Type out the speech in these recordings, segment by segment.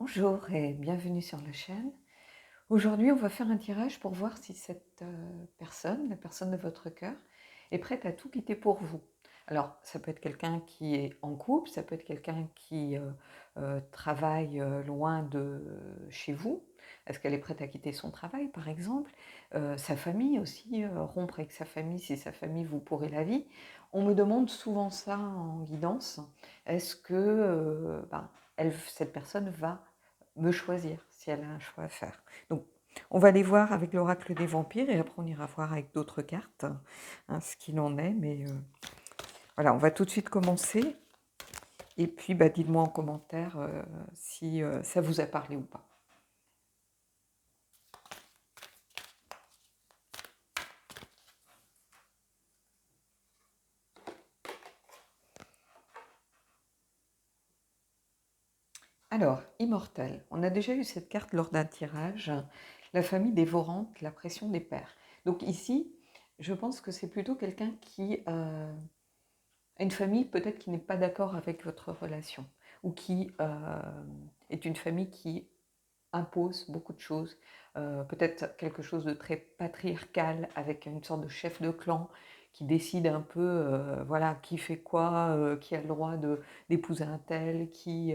Bonjour et bienvenue sur la chaîne. Aujourd'hui, on va faire un tirage pour voir si cette personne, la personne de votre cœur, est prête à tout quitter pour vous. Alors, ça peut être quelqu'un qui est en couple, ça peut être quelqu'un qui travaille loin de chez vous. Est-ce qu'elle est prête à quitter son travail, par exemple? Sa famille aussi, rompre avec sa famille, si sa famille vous pourrait la vie. On me demande souvent ça en guidance. Est-ce que cette personne va me choisir si elle a un choix à faire? Donc, on va aller voir avec l'oracle des vampires et après on ira voir avec d'autres cartes ce qu'il en est. Mais voilà, on va tout de suite commencer. Et puis, dites-moi en commentaire si ça vous a parlé ou pas. Alors, immortel. On a déjà eu cette carte lors d'un tirage. La famille dévorante, la pression des pères. Donc ici, je pense que c'est plutôt quelqu'un qui a une famille peut-être qui n'est pas d'accord avec votre relation ou qui est une famille qui impose beaucoup de choses, peut-être quelque chose de très patriarcal avec une sorte de chef de clan qui décide un peu, voilà, qui fait quoi, qui a le droit d'épouser un tel, qui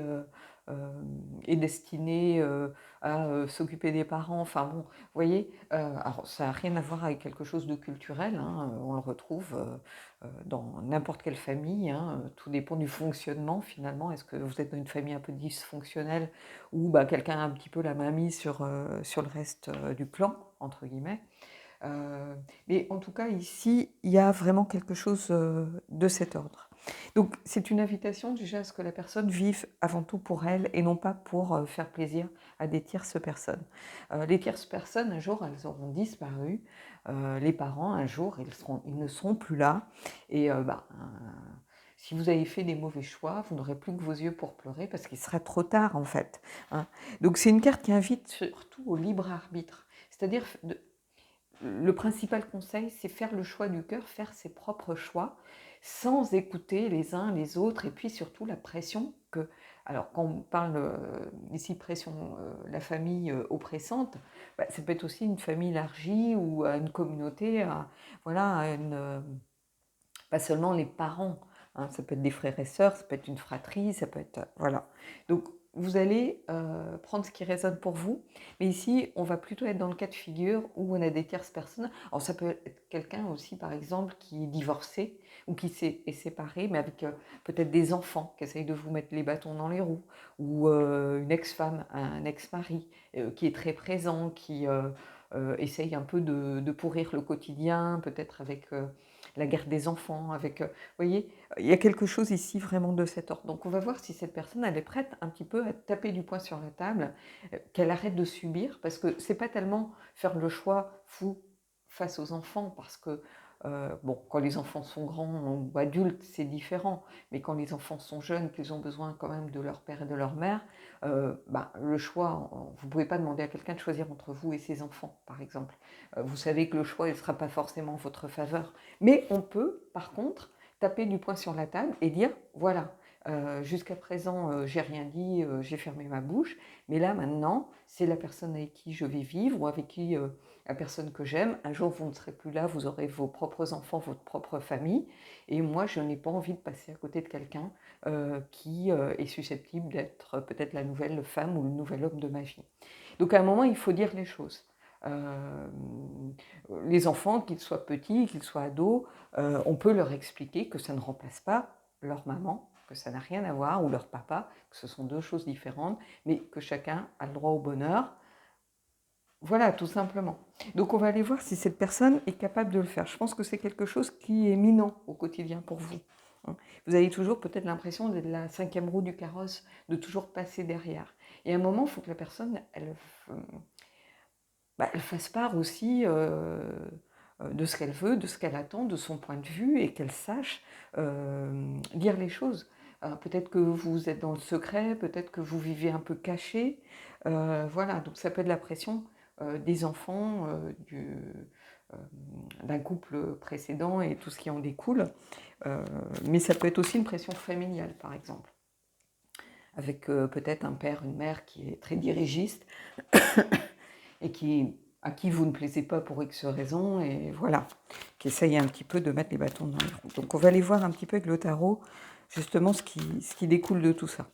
est destiné à s'occuper des parents. Enfin bon, vous voyez, alors ça n'a rien à voir avec quelque chose de culturel, hein, on le retrouve dans n'importe quelle famille, hein, tout dépend du fonctionnement finalement. Est-ce que vous êtes dans une famille un peu dysfonctionnelle ou quelqu'un a un petit peu la main mise sur le reste du clan, entre guillemets. Mais en tout cas, ici, il y a vraiment quelque chose de cet ordre. Donc, c'est une invitation déjà à ce que la personne vive avant tout pour elle et non pas pour faire plaisir à des tierces personnes. Les tierces personnes, un jour, elles auront disparu. Les parents, un jour, ils ne seront plus là. Et si vous avez fait des mauvais choix, vous n'aurez plus que vos yeux pour pleurer parce qu'il sera trop tard, en fait. Hein. Donc, c'est une carte qui invite surtout au libre arbitre. C'est-à-dire, le principal conseil, c'est faire le choix du cœur, faire ses propres choix, sans écouter les uns les autres, et puis surtout la pression que... Alors, quand on parle ici pression, la famille oppressante, ça peut être aussi une famille élargie ou une communauté, voilà, pas seulement les parents, hein, ça peut être des frères et sœurs, ça peut être une fratrie, ça peut être... voilà. Donc, vous allez prendre ce qui résonne pour vous. Mais ici, on va plutôt être dans le cas de figure où on a des tierces personnes. Alors, ça peut être quelqu'un aussi, par exemple, qui est divorcé ou qui est séparé, mais avec peut-être des enfants qui essayent de vous mettre les bâtons dans les roues, ou une ex-femme, un ex-mari qui est très présent, qui essaye un peu de pourrir le quotidien, peut-être avec la garde des enfants, avec... vous voyez, il y a quelque chose ici vraiment de cet ordre. Donc on va voir si cette personne, elle est prête un petit peu à taper du poing sur la table, qu'elle arrête de subir, parce que c'est pas tellement faire le choix fou face aux enfants, parce que, bon, quand les enfants sont grands ou adultes, c'est différent, mais quand les enfants sont jeunes, qu'ils ont besoin quand même de leur père et de leur mère, le choix, vous ne pouvez pas demander à quelqu'un de choisir entre vous et ses enfants, par exemple. Vous savez que le choix ne sera pas forcément en votre faveur, mais on peut, par contre, taper du poing sur la table et dire, voilà, jusqu'à présent, j'ai rien dit, j'ai fermé ma bouche, mais là, maintenant, c'est la personne avec qui je vais vivre ou avec qui, la personne que j'aime. Un jour, vous ne serez plus là, vous aurez vos propres enfants, votre propre famille, et moi, je n'ai pas envie de passer à côté de quelqu'un qui est susceptible d'être peut-être la nouvelle femme ou le nouvel homme de ma vie. Donc, à un moment, il faut dire les choses. Les enfants, qu'ils soient petits, qu'ils soient ados, on peut leur expliquer que ça ne remplace pas leur maman, que ça n'a rien à voir, ou leur papa, que ce sont deux choses différentes, mais que chacun a le droit au bonheur. Voilà, tout simplement. Donc on va aller voir si cette personne est capable de le faire. Je pense que c'est quelque chose qui est éminent au quotidien pour vous. Vous avez toujours peut-être l'impression d'être la cinquième roue du carrosse, de toujours passer derrière. Et à un moment, il faut que la personne, elle fasse part aussi de ce qu'elle veut, de ce qu'elle attend, de son point de vue, et qu'elle sache dire les choses. Peut-être que vous êtes dans le secret, peut-être que vous vivez un peu caché. Voilà, donc ça peut être la pression des enfants, d'un couple précédent et tout ce qui en découle. Mais ça peut être aussi une pression familiale, par exemple. avec peut-être un père, une mère qui est très dirigiste et à qui vous ne plaisez pas pour X raisons, et voilà, qui essaye un petit peu de mettre les bâtons dans les roues. Donc on va aller voir un petit peu avec le tarot, justement, ce qui découle de tout ça.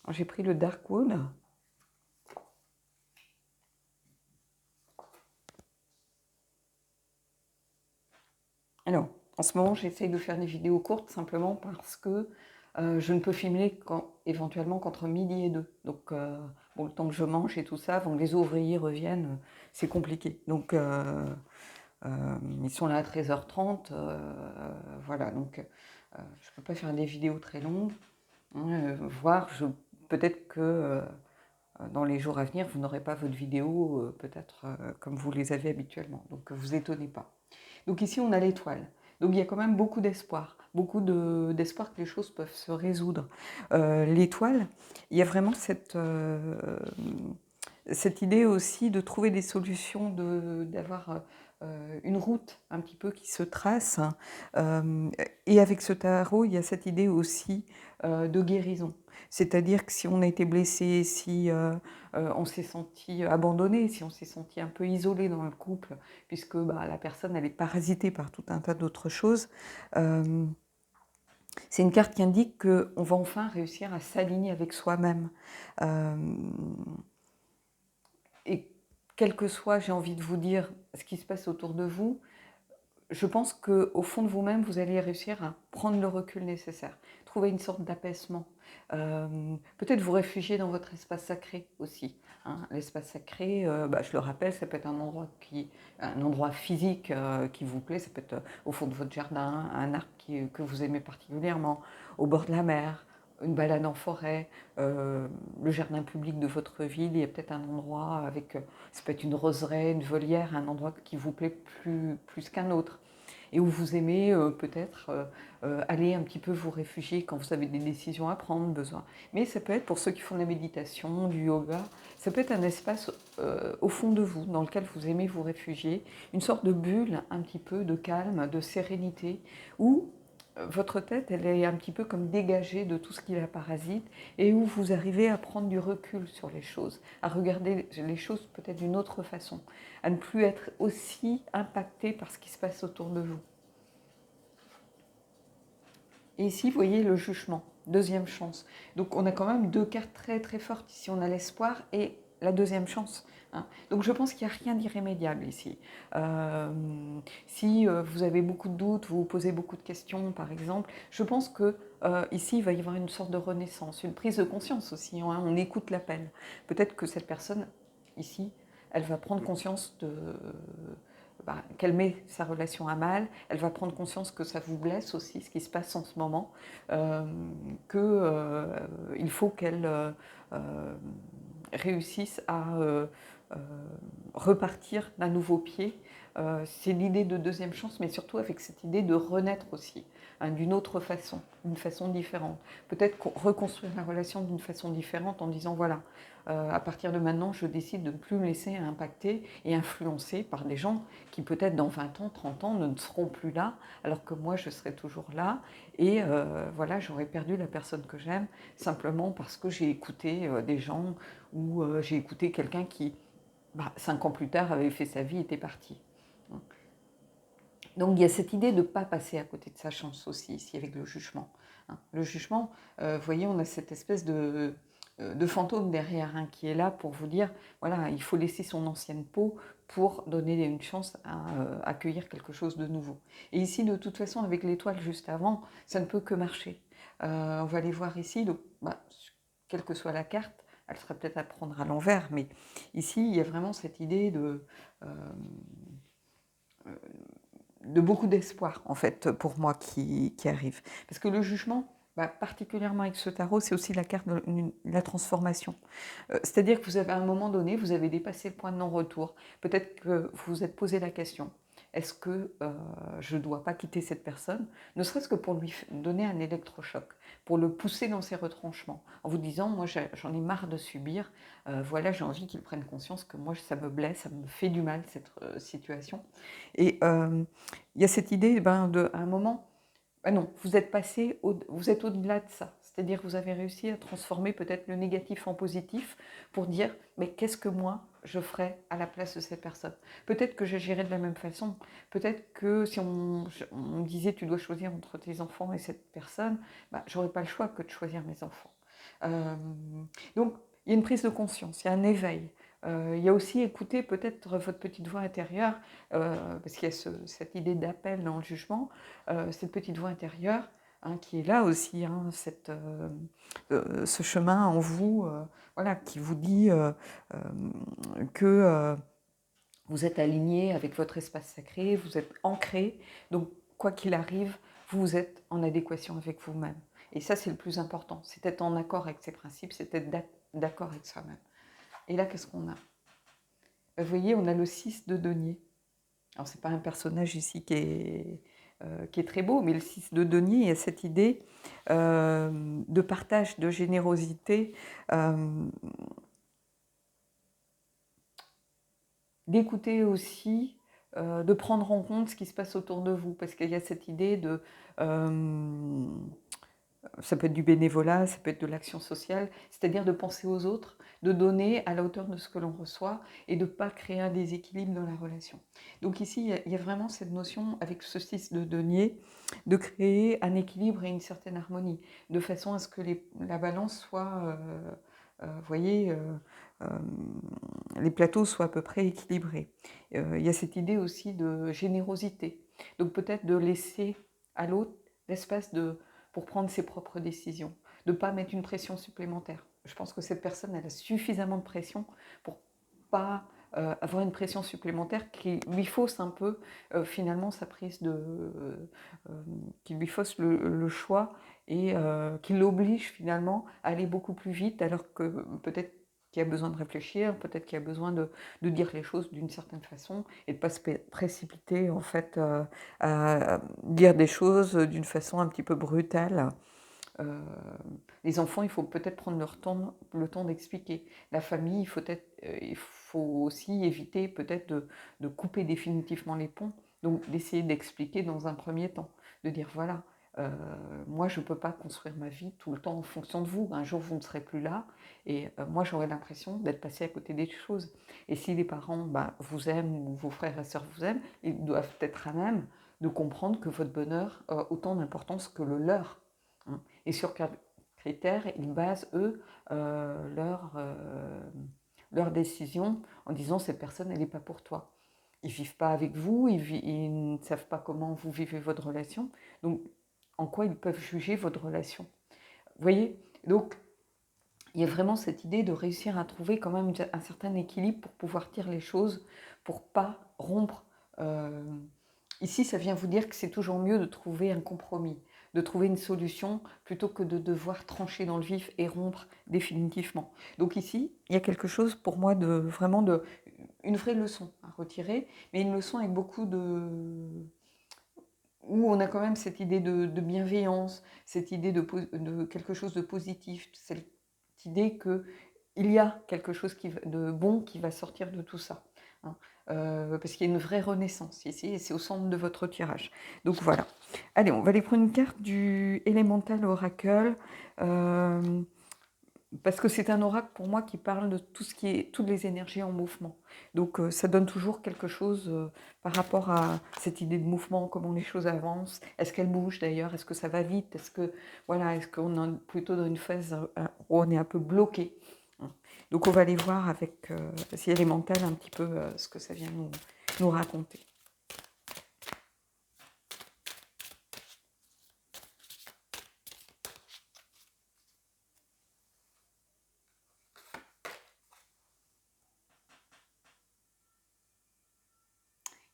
J'ai pris le Darkwood. Alors, en ce moment, j'essaye de faire des vidéos courtes simplement parce que je ne peux filmer éventuellement qu'entre midi et 2. Donc, bon, le temps que je mange et tout ça, avant que les ouvriers reviennent, c'est compliqué. Donc, ils sont là à 13h30. Voilà, donc je ne peux pas faire des vidéos très longues. Voire, peut-être que dans les jours à venir, vous n'aurez pas votre vidéo, peut-être comme vous les avez habituellement. Donc, vous étonnez pas. Donc ici, on a l'étoile. Donc il y a quand même beaucoup d'espoir, d'espoir que les choses peuvent se résoudre. L'étoile, il y a vraiment cette idée aussi de trouver des solutions, d'avoir une route un petit peu qui se trace. Et avec ce tarot, il y a cette idée aussi de guérison. C'est-à-dire que si on a été blessé, si on s'est senti abandonné, si on s'est senti un peu isolé dans le couple, puisque la personne elle est parasitée par tout un tas d'autres choses, c'est une carte qui indique qu'on va enfin réussir à s'aligner avec soi-même. Et quel que soit, j'ai envie de vous dire, ce qui se passe autour de vous, je pense qu'au fond de vous-même, vous allez réussir à prendre le recul nécessaire, trouver une sorte d'apaisement. Peut-être vous réfugier dans votre espace sacré aussi. Hein. L'espace sacré, je le rappelle, ça peut être un endroit physique qui vous plaît, ça peut être au fond de votre jardin, un arbre que vous aimez particulièrement, au bord de la mer, une balade en forêt, le jardin public de votre ville. Il y a peut-être un endroit avec, ça peut être une roseraie, une volière, un endroit qui vous plaît plus qu'un autre, et où vous aimez peut-être aller un petit peu vous réfugier quand vous avez des décisions à prendre, besoin. Mais ça peut être, pour ceux qui font de la méditation, du yoga, ça peut être un espace au fond de vous, dans lequel vous aimez vous réfugier, une sorte de bulle un petit peu de calme, de sérénité, où votre tête, elle est un petit peu comme dégagée de tout ce qui la parasite, et où vous arrivez à prendre du recul sur les choses, à regarder les choses peut-être d'une autre façon, à ne plus être aussi impacté par ce qui se passe autour de vous. Et ici, vous voyez le jugement, deuxième chance. Donc on a quand même deux cartes très très fortes ici. On a l'espoir et la deuxième chance. Hein. Donc je pense qu'il n'y a rien d'irrémédiable ici. Si vous avez beaucoup de doutes, vous vous posez beaucoup de questions par exemple, je pense que ici il va y avoir une sorte de renaissance, une prise de conscience aussi. Hein. On écoute l'appel. Peut-être que cette personne ici, elle va prendre conscience qu'elle met sa relation à mal, elle va prendre conscience que ça vous blesse aussi, ce qui se passe en ce moment, qu'il faut qu'elle réussisse à repartir d'un nouveau pied. C'est l'idée de deuxième chance, mais surtout avec cette idée de renaître aussi, hein, d'une autre façon, d'une façon différente. Peut-être reconstruire la relation d'une façon différente en disant voilà, à partir de maintenant, je décide de ne plus me laisser impacter et influencer par des gens qui peut-être dans 20 ans, 30 ans ne seront plus là, alors que moi je serai toujours là. Et voilà, j'aurais perdu la personne que j'aime simplement parce que j'ai écouté des gens ou j'ai écouté quelqu'un qui, 5 ans plus tard, avait fait sa vie et était parti. Donc il y a cette idée de ne pas passer à côté de sa chance aussi, ici, avec le jugement. Le jugement, vous voyez, on a cette espèce de fantôme derrière, hein, qui est là pour vous dire, voilà, il faut laisser son ancienne peau pour donner une chance à accueillir quelque chose de nouveau. Et ici, de toute façon, avec l'étoile juste avant, ça ne peut que marcher. On va aller voir ici, donc, quelle que soit la carte, elle serait peut-être à prendre à l'envers, mais ici, il y a vraiment cette idée de beaucoup d'espoir, en fait, pour moi, qui arrive. Parce que le jugement, particulièrement avec ce tarot, c'est aussi la carte de la transformation. C'est-à-dire que vous avez, à un moment donné, vous avez dépassé le point de non-retour. Peut-être que vous vous êtes posé la question, est-ce que je ne dois pas quitter cette personne, ne serait-ce que pour lui donner un électrochoc, pour le pousser dans ses retranchements, en vous disant, moi j'en ai marre de subir, voilà, j'ai envie qu'il prenne conscience que moi ça me blesse, ça me fait du mal cette situation. Et il y a cette idée, ben, à un moment, ah non, vous êtes passé, vous êtes au-delà de ça. C'est-à-dire que vous avez réussi à transformer peut-être le négatif en positif pour dire, mais qu'est-ce que moi je ferais à la place de cette personne? Peut-être que j'agirais de la même façon. Peut-être que si on me disait, tu dois choisir entre tes enfants et cette personne, bah, j'aurais pas le choix que de choisir mes enfants. Euh, donc, il y a une prise de conscience, il y a un éveil. Il y a aussi écouter peut-être votre petite voix intérieure, parce qu'il y a cette idée d'appel dans le jugement, cette petite voix intérieure, hein, qui est là aussi, hein, ce chemin en vous, voilà, qui vous dit que vous êtes aligné avec votre espace sacré, vous êtes ancré, donc quoi qu'il arrive, vous êtes en adéquation avec vous-même. Et ça, c'est le plus important, c'est être en accord avec ses principes, c'est être d'accord avec soi-même. Et là, qu'est-ce qu'on a? Vous voyez, on a le 6 de denier. Alors, ce n'est pas un personnage ici qui est très beau, mais le 6 de denier, il y a cette idée de partage, de générosité, d'écouter aussi, de prendre en compte ce qui se passe autour de vous, parce qu'il y a cette idée de... ça peut être du bénévolat, ça peut être de l'action sociale, c'est-à-dire de penser aux autres, de donner à la hauteur de ce que l'on reçoit et de ne pas créer un déséquilibre dans la relation. Donc ici, il y a vraiment cette notion, avec ce 6 de denier, de créer un équilibre et une certaine harmonie, de façon à ce que la balance soit, vous voyez, euh, les plateaux soient à peu près équilibrés. Il y a cette idée aussi de générosité, donc peut-être de laisser à l'autre l'espace pour prendre ses propres décisions, de ne pas mettre une pression supplémentaire. Je pense que cette personne, elle a suffisamment de pression pour pas avoir une pression supplémentaire qui lui fausse un peu finalement sa prise qui lui fausse le choix et qui l'oblige finalement à aller beaucoup plus vite alors que peut-être qu'il a besoin de réfléchir, peut-être qu'il a besoin de dire les choses d'une certaine façon et de ne pas se précipiter en fait à dire des choses d'une façon un petit peu brutale. Euh, les enfants, il faut peut-être prendre le temps d'expliquer. La famille, il faut aussi éviter peut-être de couper définitivement les ponts, donc d'essayer d'expliquer dans un premier temps, de dire voilà, euh, moi je ne peux pas construire ma vie tout le temps en fonction de vous. Un jour vous ne serez plus là et moi j'aurai l'impression d'être passé à côté des choses. Et si les parents vous aiment ou vos frères et sœurs vous aiment, ils doivent être à même de comprendre que votre bonheur a autant d'importance que le leur. Hein. Et sur quels critères ils basent, eux, leur décision en disant cette personne, elle n'est pas pour toi. Ils ne vivent pas avec vous, ils ne savent pas comment vous vivez votre relation. Donc, en quoi ils peuvent juger votre relation? Vous voyez? Donc, il y a vraiment cette idée de réussir à trouver quand même un certain équilibre pour pouvoir dire les choses, pour pas rompre. Ici, ça vient vous dire que c'est toujours mieux de trouver un compromis, de trouver une solution plutôt que de devoir trancher dans le vif et rompre définitivement. Donc ici, il y a quelque chose pour moi une vraie leçon à retirer, mais une leçon avec où on a quand même cette idée de bienveillance, cette idée de quelque chose de positif, cette idée qu'il y a quelque chose de bon qui va sortir de tout ça. Hein. Parce qu'il y a une vraie renaissance ici, et c'est au centre de votre tirage. Donc voilà. Allez, on va aller prendre une carte du Elemental Oracle. Parce que c'est un oracle pour moi qui parle de tout ce qui est toutes les énergies en mouvement. Donc ça donne toujours quelque chose par rapport à cette idée de mouvement, comment les choses avancent. Est-ce qu'elles bougent d'ailleurs? Est-ce que ça va vite? Est-ce qu'on est plutôt dans une phase où on est un peu bloqué? Donc on va aller voir avec si élémental un petit peu ce que ça vient nous raconter.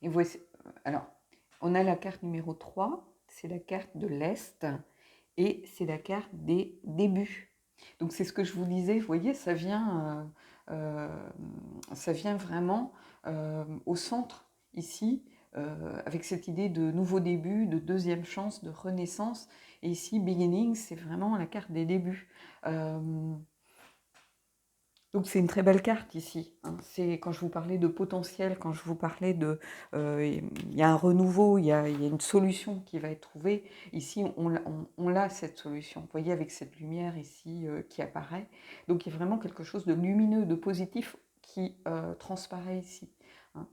Et voici, alors, on a la carte numéro 3, c'est la carte de l'Est, et c'est la carte des débuts. Donc c'est ce que je vous disais, vous voyez, ça vient vraiment au centre, ici, avec cette idée de nouveau début, de deuxième chance, de renaissance. Et ici, beginning, c'est vraiment la carte des débuts. Donc c'est une très belle carte ici, hein. C'est quand je vous parlais de potentiel, quand je vous parlais de, il y a un renouveau, il y a une solution qui va être trouvée. Ici, on l'a cette solution. Vous voyez avec cette lumière ici qui apparaît. Donc il y a vraiment quelque chose de lumineux, de positif qui transparaît ici, hein.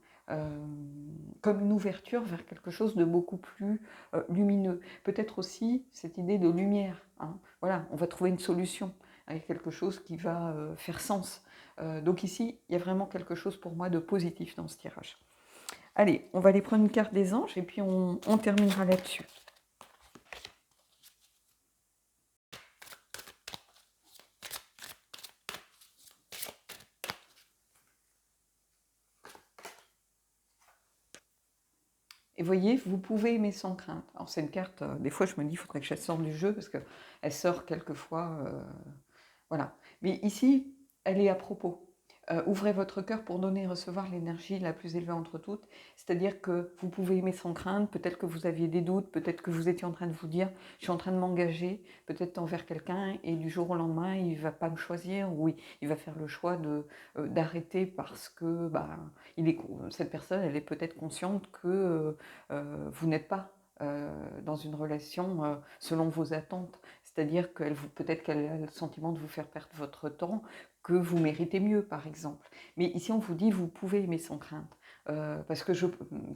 Comme une ouverture vers quelque chose de beaucoup plus lumineux. Peut-être aussi cette idée de lumière, hein. Voilà, on va trouver une solution avec quelque chose qui va faire sens. Donc ici, il y a vraiment quelque chose pour moi de positif dans ce tirage. Allez, on va aller prendre une carte des anges et puis on terminera là-dessus. Et voyez, vous pouvez aimer sans crainte. Alors c'est une carte, des fois je me dis, il faudrait que je sorte du jeu parce qu'elle sort quelquefois, voilà. Mais ici, elle est à propos. Ouvrez votre cœur pour donner et recevoir l'énergie la plus élevée entre toutes. C'est-à-dire que vous pouvez aimer sans crainte, peut-être que vous aviez des doutes, peut-être que vous étiez en train de vous dire, je suis en train de m'engager, peut-être envers quelqu'un, et du jour au lendemain, il ne va pas me choisir, ou il va faire le choix d'arrêter parce que cette personne, elle est peut-être consciente que vous n'êtes pas dans une relation selon vos attentes. C'est-à-dire que peut-être qu'elle a le sentiment de vous faire perdre votre temps, que vous méritez mieux, par exemple. Mais ici, on vous dit, vous pouvez aimer sans crainte. Parce que,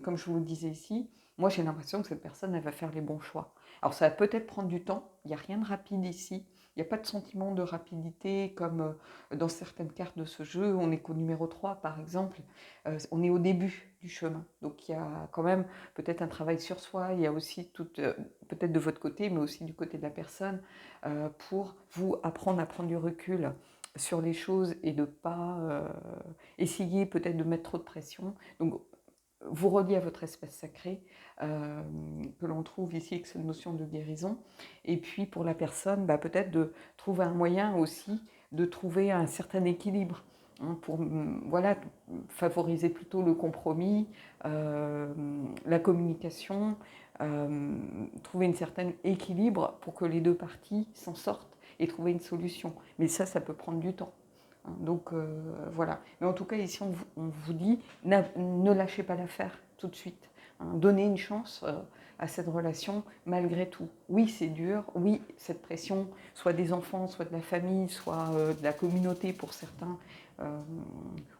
comme je vous le disais ici, moi, j'ai l'impression que cette personne, elle va faire les bons choix. Alors, ça va peut-être prendre du temps. Il n'y a rien de rapide ici. Il n'y a pas de sentiment de rapidité comme dans certaines cartes de ce jeu. On est qu'au numéro 3, par exemple. On est au début du chemin. Donc, il y a quand même peut-être un travail sur soi. Il y a aussi peut-être de votre côté, mais aussi du côté de la personne, pour vous apprendre à prendre du recul sur les choses et de ne pas essayer peut-être de mettre trop de pression. Donc, vous reliez à votre espace sacré que l'on trouve ici avec cette notion de guérison. Et puis pour la personne, peut-être de trouver un moyen aussi de trouver un certain équilibre, hein, pour voilà, favoriser plutôt le compromis, la communication, trouver un certain équilibre pour que les deux parties s'en sortent et trouver une solution. Mais ça peut prendre du temps. Donc voilà. Mais en tout cas, ici, on vous dit, ne lâchez pas l'affaire tout de suite, hein. Donnez une chance à cette relation malgré tout. Oui, c'est dur. Oui, cette pression, soit des enfants, soit de la famille, soit de la communauté pour certains,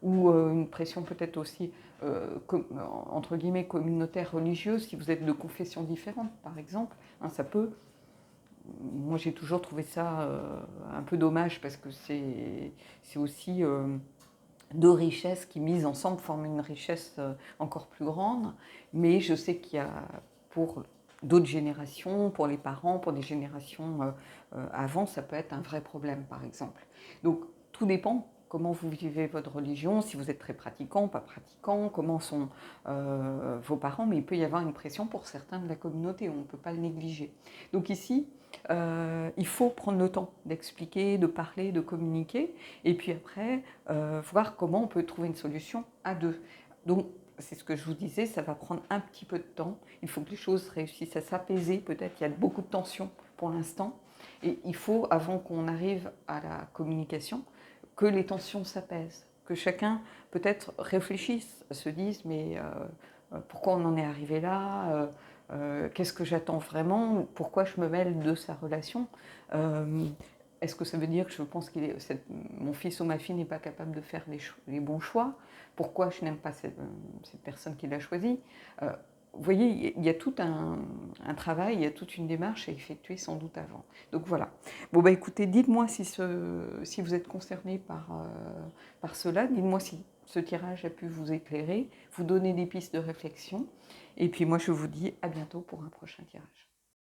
ou une pression peut-être aussi, entre guillemets, communautaire, religieuse, si vous êtes de confession différente, par exemple, hein, ça peut. Moi, j'ai toujours trouvé ça un peu dommage parce que c'est aussi deux richesses qui, mises ensemble, forment une richesse encore plus grande. Mais je sais qu'il y a, pour d'autres générations, pour les parents, pour des générations avant, ça peut être un vrai problème, par exemple. Donc, tout dépend comment vous vivez votre religion, si vous êtes très pratiquant, pas pratiquant, comment sont vos parents, mais il peut y avoir une pression pour certains de la communauté, on ne peut pas le négliger. Donc ici, il faut prendre le temps d'expliquer, de parler, de communiquer, et puis après, voir comment on peut trouver une solution à deux. Donc, c'est ce que je vous disais, ça va prendre un petit peu de temps. Il faut que les choses réussissent à s'apaiser. Peut-être qu'il y a beaucoup de tensions pour l'instant. Et il faut, avant qu'on arrive à la communication, que les tensions s'apaisent. Que chacun, peut-être, réfléchisse, se dise, mais pourquoi on en est arrivé là qu'est-ce que j'attends vraiment? Pourquoi je me mêle de sa relation? Est-ce que ça veut dire que je pense que mon fils ou ma fille n'est pas capable de faire les bons choix? Pourquoi je n'aime pas cette personne qui l'a choisi? Vous voyez, il y a tout un travail, il y a toute une démarche à effectuer sans doute avant. Donc voilà. Bon, écoutez, dites-moi si vous êtes concerné par cela. Dites-moi si ce tirage a pu vous éclairer, vous donner des pistes de réflexion. Et puis moi, je vous dis à bientôt pour un prochain tirage.